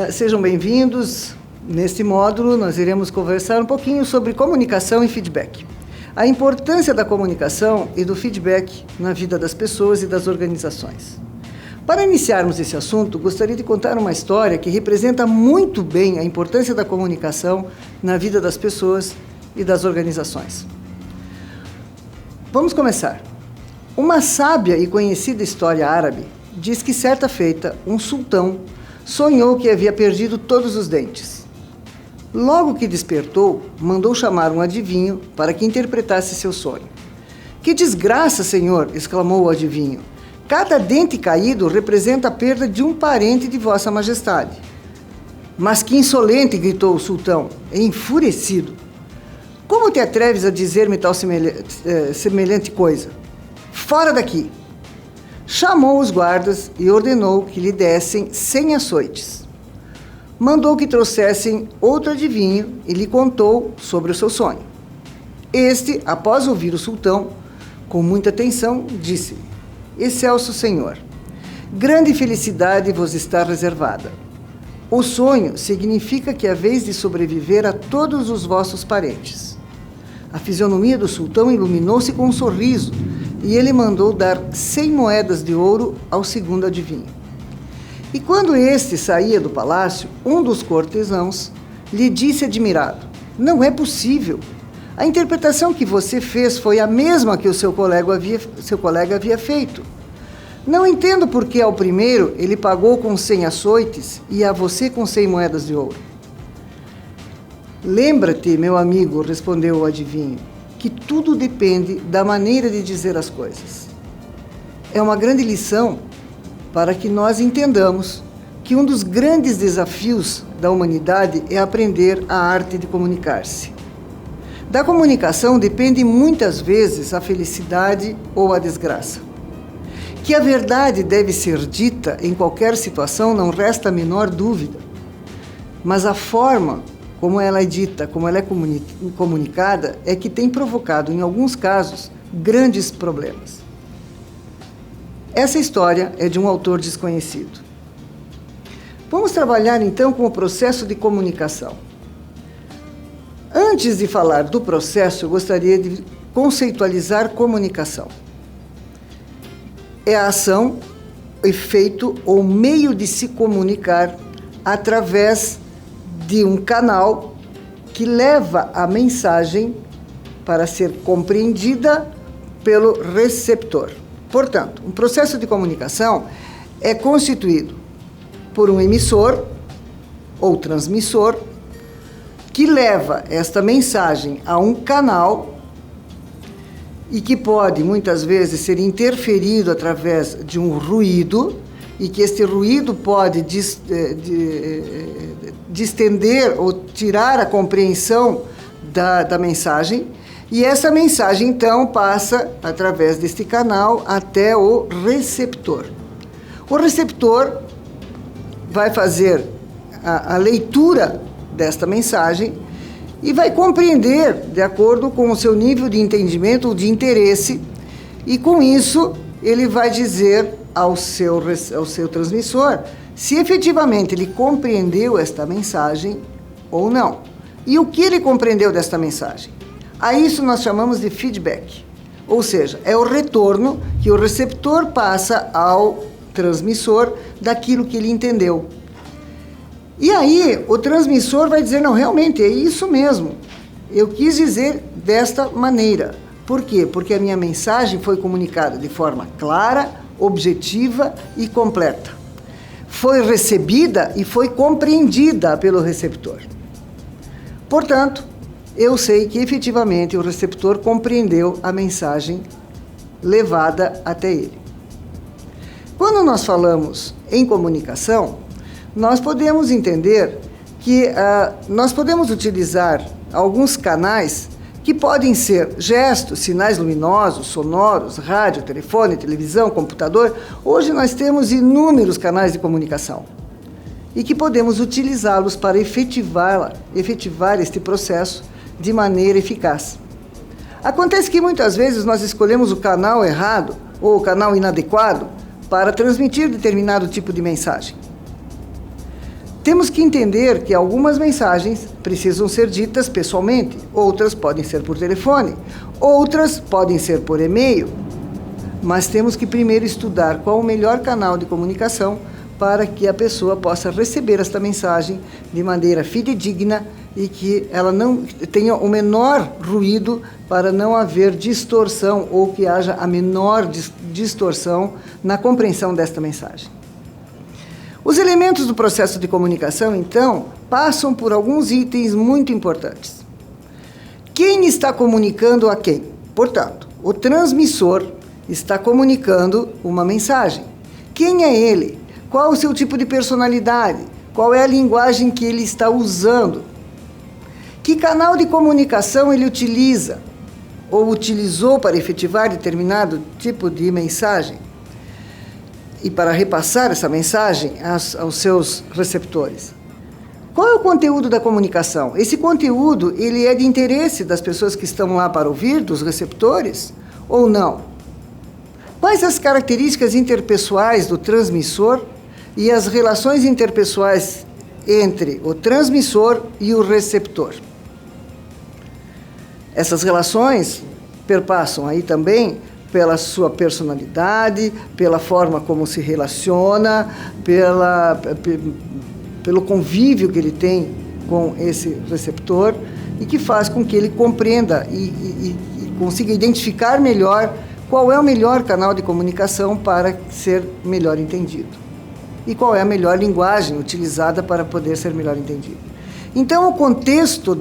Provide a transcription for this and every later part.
Sejam bem-vindos. Neste módulo, nós iremos conversar um pouquinho sobre comunicação e feedback. A importância da comunicação e do feedback na vida das pessoas e das organizações. Para iniciarmos esse assunto, gostaria de contar uma história que representa muito bem a importância da comunicação na vida das pessoas e das organizações. Vamos começar. Uma sábia e conhecida história árabe diz que, certa feita, um sultão sonhou que havia perdido todos os dentes. Logo que despertou, mandou chamar um adivinho para que interpretasse seu sonho. "Que desgraça, senhor!" exclamou o adivinho. "Cada dente caído representa a perda de um parente de Vossa Majestade." "Mas que insolente!" gritou o sultão, enfurecido. "Como te atreves a dizer-me tal semelhante coisa? Fora daqui!" Chamou os guardas e ordenou que lhe dessem 100 açoites. Mandou que trouxessem outro adivinho e lhe contou sobre o seu sonho. Este, após ouvir o sultão, com muita atenção, disse: "Excelso senhor, grande felicidade vos está reservada. O sonho significa que haveis de sobreviver a todos os vossos parentes." A fisionomia do sultão iluminou-se com um sorriso e ele mandou dar 100 moedas de ouro ao segundo adivinho. E quando este saía do palácio, um dos cortesãos lhe disse admirado: "Não é possível. A interpretação que você fez foi a mesma que o seu colega havia feito. Não entendo por que ao primeiro ele pagou com 100 açoites e a você com 100 moedas de ouro." "Lembra-te, meu amigo", respondeu o adivinho, "que tudo depende da maneira de dizer as coisas." É uma grande lição para que nós entendamos que um dos grandes desafios da humanidade é aprender a arte de comunicar-se. Da comunicação depende muitas vezes a felicidade ou a desgraça. Que a verdade deve ser dita em qualquer situação não resta a menor dúvida, mas a forma como ela é dita, como ela é comunicada, é que tem provocado, em alguns casos, grandes problemas. Essa história é de um autor desconhecido. Vamos trabalhar então com o processo de comunicação. Antes de falar do processo, eu gostaria de conceitualizar comunicação. É a ação, efeito ou meio de se comunicar através de um canal que leva a mensagem para ser compreendida pelo receptor. Portanto, um processo de comunicação é constituído por um emissor ou transmissor que leva esta mensagem a um canal e que pode, muitas vezes, ser interferido através de um ruído e que este ruído pode distender ou tirar a compreensão da mensagem, e essa mensagem, então, passa através deste canal até o receptor. O receptor vai fazer a leitura desta mensagem e vai compreender de acordo com o seu nível de entendimento ou de interesse, e com isso ele vai dizer ao seu transmissor se efetivamente ele compreendeu esta mensagem ou não. E o que ele compreendeu desta mensagem? A isso nós chamamos de feedback, ou seja, é o retorno que o receptor passa ao transmissor daquilo que ele entendeu. E aí o transmissor vai dizer: "Não, realmente é isso mesmo, eu quis dizer desta maneira." Por quê? Porque a minha mensagem foi comunicada de forma clara, objetiva e completa. Foi recebida e foi compreendida pelo receptor. Portanto, eu sei que efetivamente o receptor compreendeu a mensagem levada até ele. Quando nós falamos em comunicação, nós podemos entender que nós podemos utilizar alguns canais que podem ser gestos, sinais luminosos, sonoros, rádio, telefone, televisão, computador. Hoje nós temos inúmeros canais de comunicação e que podemos utilizá-los para efetivar este processo de maneira eficaz. Acontece que muitas vezes nós escolhemos o canal errado ou o canal inadequado para transmitir determinado tipo de mensagem. Temos que entender que algumas mensagens precisam ser ditas pessoalmente, outras podem ser por telefone, outras podem ser por e-mail, mas temos que primeiro estudar qual o melhor canal de comunicação para que a pessoa possa receber esta mensagem de maneira fidedigna e que ela não tenha o menor ruído para não haver distorção ou que haja a menor distorção na compreensão desta mensagem. Os elementos do processo de comunicação, então, passam por alguns itens muito importantes. Quem está comunicando a quem? Portanto, o transmissor está comunicando uma mensagem. Quem é ele? Qual o seu tipo de personalidade? Qual é a linguagem que ele está usando? Que canal de comunicação ele utiliza ou utilizou para efetivar determinado tipo de mensagem e para repassar essa mensagem aos seus receptores? Qual é o conteúdo da comunicação? Esse conteúdo, ele é de interesse das pessoas que estão lá para ouvir, dos receptores, ou não? Quais as características interpessoais do transmissor e as relações interpessoais entre o transmissor e o receptor? Essas relações perpassam aí também pela sua personalidade, pela forma como se relaciona, pelo convívio que ele tem com esse receptor e que faz com que ele compreenda e consiga identificar melhor qual é o melhor canal de comunicação para ser melhor entendido e qual é a melhor linguagem utilizada para poder ser melhor entendido. Então, o contexto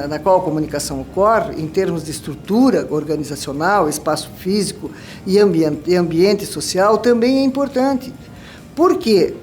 na qual a comunicação ocorre, em termos de estrutura organizacional, espaço físico e ambiente social, também é importante. Por quê?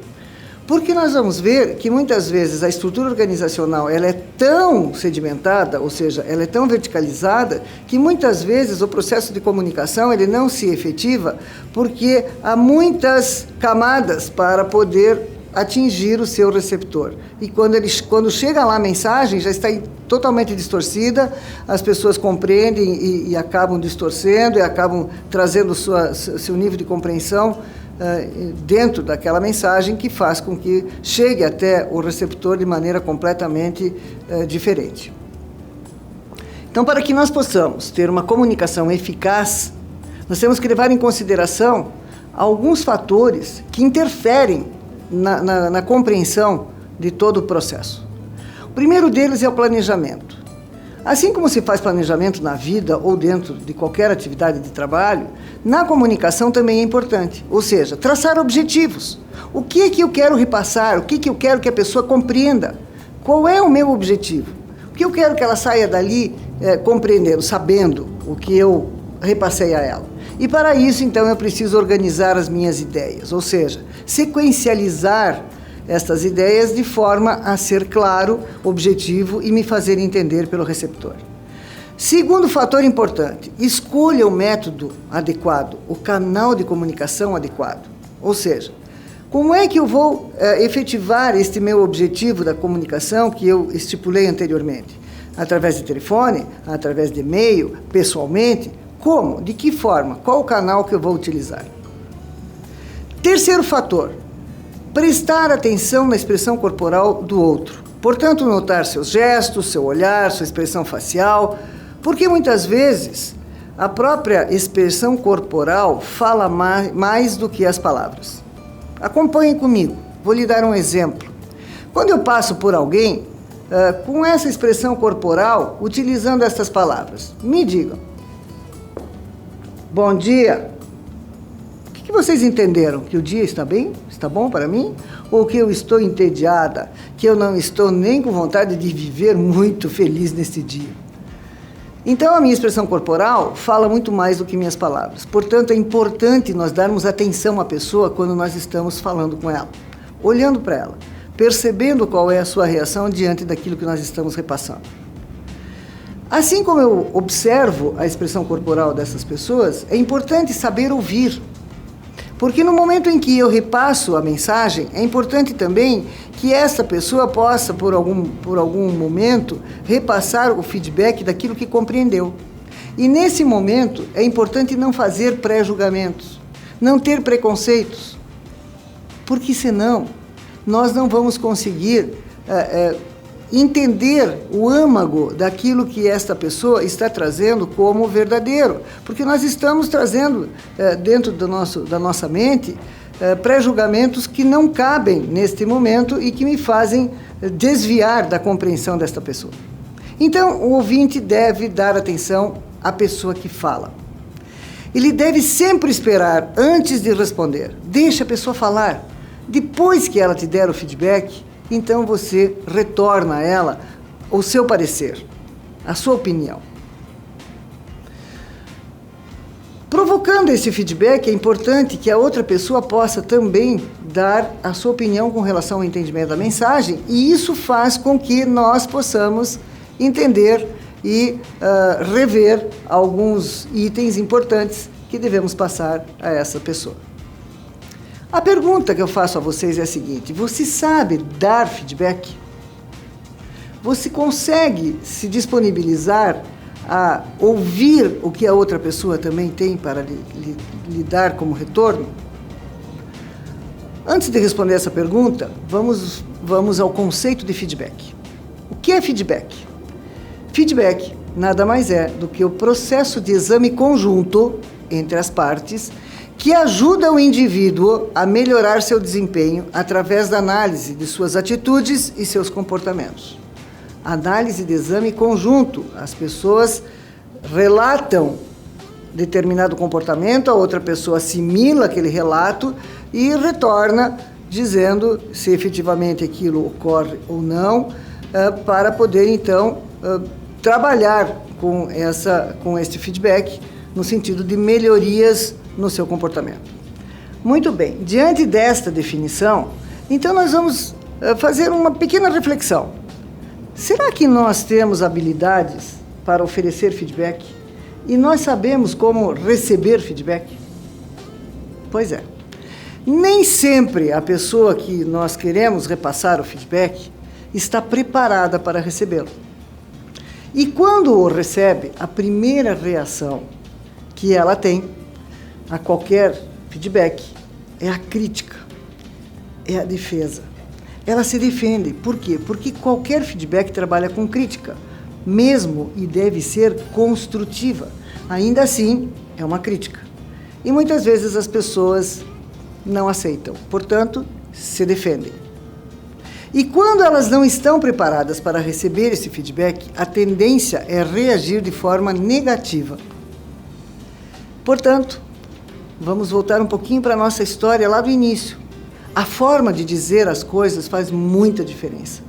Porque nós vamos ver que muitas vezes a estrutura organizacional ela é tão sedimentada, ou seja, ela é tão verticalizada, que muitas vezes o processo de comunicação ele não se efetiva porque há muitas camadas para poder atingir o seu receptor. E quando chega lá a mensagem, já está totalmente distorcida, as pessoas compreendem e acabam distorcendo e acabam trazendo seu nível de compreensão dentro daquela mensagem que faz com que chegue até o receptor de maneira completamente diferente. Então, para que nós possamos ter uma comunicação eficaz, nós temos que levar em consideração alguns fatores que interferem na compreensão de todo o processo. O primeiro deles é o planejamento. Assim como se faz planejamento na vida ou dentro de qualquer atividade de trabalho, na comunicação também é importante. Ou seja, traçar objetivos. O que é que eu quero repassar? O que é que eu quero que a pessoa compreenda? Qual é o meu objetivo? O que eu quero que ela saia dali compreendendo, sabendo o que eu repassei a ela? E para isso, então, eu preciso organizar as minhas ideias, ou seja, sequencializar estas ideias de forma a ser claro, objetivo e me fazer entender pelo receptor. Segundo fator importante, escolha o método adequado, o canal de comunicação adequado. Ou seja, como é que eu vou efetivar este meu objetivo da comunicação que eu estipulei anteriormente? Através de telefone, através de e-mail, pessoalmente? Como? De que forma? Qual o canal que eu vou utilizar? Terceiro fator, prestar atenção na expressão corporal do outro. Portanto, notar seus gestos, seu olhar, sua expressão facial, porque muitas vezes a própria expressão corporal fala mais do que as palavras. Acompanhe comigo, vou lhe dar um exemplo. Quando eu passo por alguém com essa expressão corporal, utilizando essas palavras, me digam. Bom dia. O que vocês entenderam? Que o dia está bem? Está bom para mim? Ou que eu estou entediada? Que eu não estou nem com vontade de viver muito feliz neste dia? Então, a minha expressão corporal fala muito mais do que minhas palavras. Portanto, é importante nós darmos atenção à pessoa quando nós estamos falando com ela, olhando para ela, percebendo qual é a sua reação diante daquilo que nós estamos repassando. Assim como eu observo a expressão corporal dessas pessoas, é importante saber ouvir. Porque no momento em que eu repasso a mensagem, é importante também que essa pessoa possa, por algum momento, repassar o feedback daquilo que compreendeu. E nesse momento, é importante não fazer pré-julgamentos, não ter preconceitos, porque senão nós não vamos conseguir entender o âmago daquilo que esta pessoa está trazendo como verdadeiro, porque nós estamos trazendo dentro da nossa mente pré-julgamentos que não cabem neste momento e que me fazem desviar da compreensão desta pessoa. Então, o ouvinte deve dar atenção à pessoa que fala. Ele deve sempre esperar antes de responder. Deixa a pessoa falar. Depois que ela te der o feedback, então você retorna a ela o seu parecer, a sua opinião. Provocando esse feedback, é importante que a outra pessoa possa também dar a sua opinião com relação ao entendimento da mensagem, e isso faz com que nós possamos entender e rever alguns itens importantes que devemos passar a essa pessoa. A pergunta que eu faço a vocês é a seguinte: você sabe dar feedback? Você consegue se disponibilizar a ouvir o que a outra pessoa também tem para lhe dar como retorno? Antes de responder essa pergunta, vamos ao conceito de feedback. O que é feedback? Feedback nada mais é do que o processo de exame conjunto entre as partes que ajuda o indivíduo a melhorar seu desempenho através da análise de suas atitudes e seus comportamentos. Análise de exame conjunto. As pessoas relatam determinado comportamento, a outra pessoa assimila aquele relato e retorna dizendo se efetivamente aquilo ocorre ou não, para poder então trabalhar com este feedback no sentido de melhorias no seu comportamento. Muito bem, diante desta definição, então nós vamos fazer uma pequena reflexão. Será que nós temos habilidades para oferecer feedback? E nós sabemos como receber feedback? Pois é. Nem sempre a pessoa que nós queremos repassar o feedback está preparada para recebê-lo. E quando o recebe, a primeira reação que ela tem a qualquer feedback é a crítica, é a defesa. Ela se defende. Por quê? Porque qualquer feedback trabalha com crítica, mesmo e deve ser construtiva. Ainda assim, é uma crítica. E muitas vezes as pessoas não aceitam, portanto, se defendem. E quando elas não estão preparadas para receber esse feedback, a tendência é reagir de forma negativa. Portanto, vamos voltar um pouquinho para a nossa história lá do início. A forma de dizer as coisas faz muita diferença.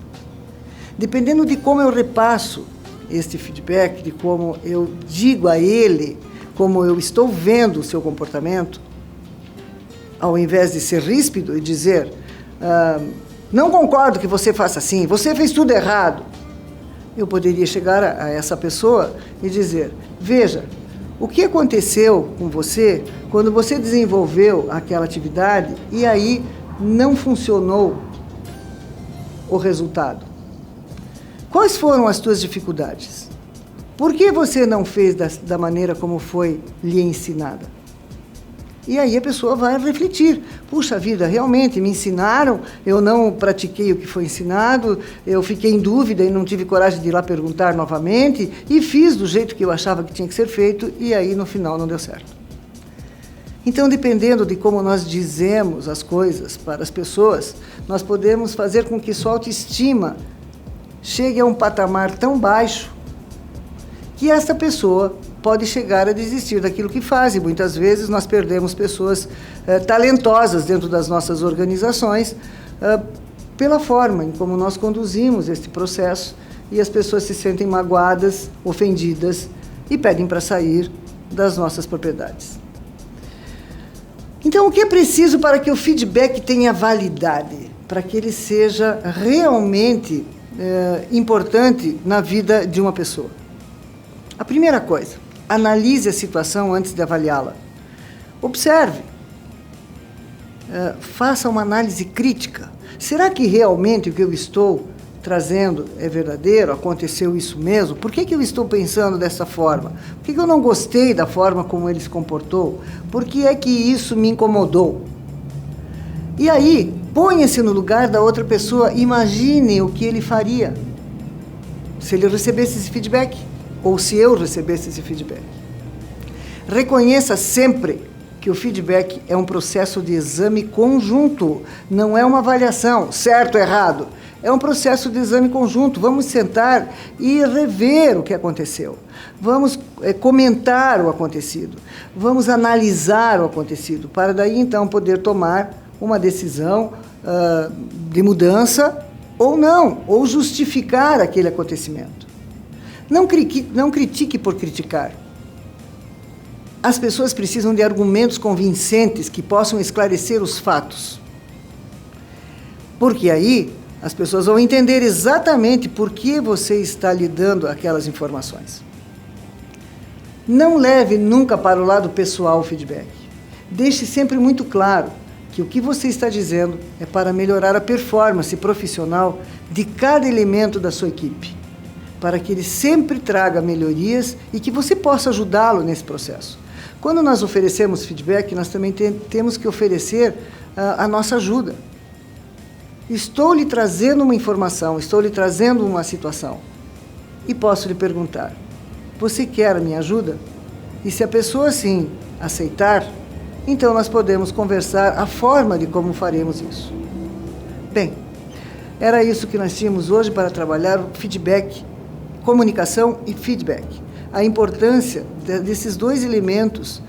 Dependendo de como eu repasso este feedback, de como eu digo a ele, como eu estou vendo o seu comportamento, ao invés de ser ríspido e dizer não concordo que você faça assim, você fez tudo errado, eu poderia chegar a essa pessoa e dizer: veja, o que aconteceu com você quando você desenvolveu aquela atividade e aí não funcionou o resultado? Quais foram as tuas dificuldades? Por que você não fez da maneira como foi lhe ensinada? E aí a pessoa vai refletir: puxa vida, realmente me ensinaram, eu não pratiquei o que foi ensinado, eu fiquei em dúvida e não tive coragem de ir lá perguntar novamente e fiz do jeito que eu achava que tinha que ser feito e aí no final não deu certo. Então, dependendo de como nós dizemos as coisas para as pessoas, nós podemos fazer com que sua autoestima chegue a um patamar tão baixo que essa pessoa pode chegar a desistir daquilo que faz. E muitas vezes nós perdemos pessoas talentosas dentro das nossas organizações pela forma em como nós conduzimos este processo, e as pessoas se sentem magoadas, ofendidas e pedem para sair das nossas propriedades. Então, o que é preciso para que o feedback tenha validade? Para que ele seja realmente importante na vida de uma pessoa? A primeira coisa: analise a situação antes de avaliá-la. Observe. Faça uma análise crítica. Será que realmente o que eu estou trazendo é verdadeiro? Aconteceu isso mesmo? Por que eu estou pensando dessa forma? Por que eu não gostei da forma como ele se comportou? Por que é que isso me incomodou? E aí, Ponha-se no lugar da outra pessoa, imagine o que ele faria se ele recebesse esse feedback, ou se eu recebesse esse feedback. Reconheça sempre que o feedback é um processo de exame conjunto, não é uma avaliação, certo ou errado. É um processo de exame conjunto. Vamos sentar e rever o que aconteceu. Vamos comentar o acontecido. Vamos analisar o acontecido, para daí então poder tomar uma decisão de mudança ou não, ou justificar aquele acontecimento. Não critique por criticar. As pessoas precisam de argumentos convincentes que possam esclarecer os fatos. Porque aí as pessoas vão entender exatamente por que você está lhe dando aquelas informações. Não leve nunca para o lado pessoal o feedback. Deixe sempre muito claro que o que você está dizendo é para melhorar a performance profissional de cada elemento da sua equipe, para que ele sempre traga melhorias e que você possa ajudá-lo nesse processo. Quando nós oferecemos feedback, nós também temos que oferecer a nossa ajuda. Estou lhe trazendo uma informação, estou lhe trazendo uma situação. E posso lhe perguntar, você quer a minha ajuda? E se a pessoa sim aceitar, então nós podemos conversar a forma de como faremos isso. Bem, era isso que nós tínhamos hoje para trabalhar o feedback, comunicação e feedback. A importância desses dois elementos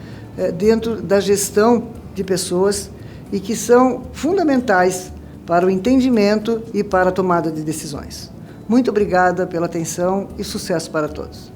dentro da gestão de pessoas e que são fundamentais para o entendimento e para a tomada de decisões. Muito obrigada pela atenção e sucesso para todos.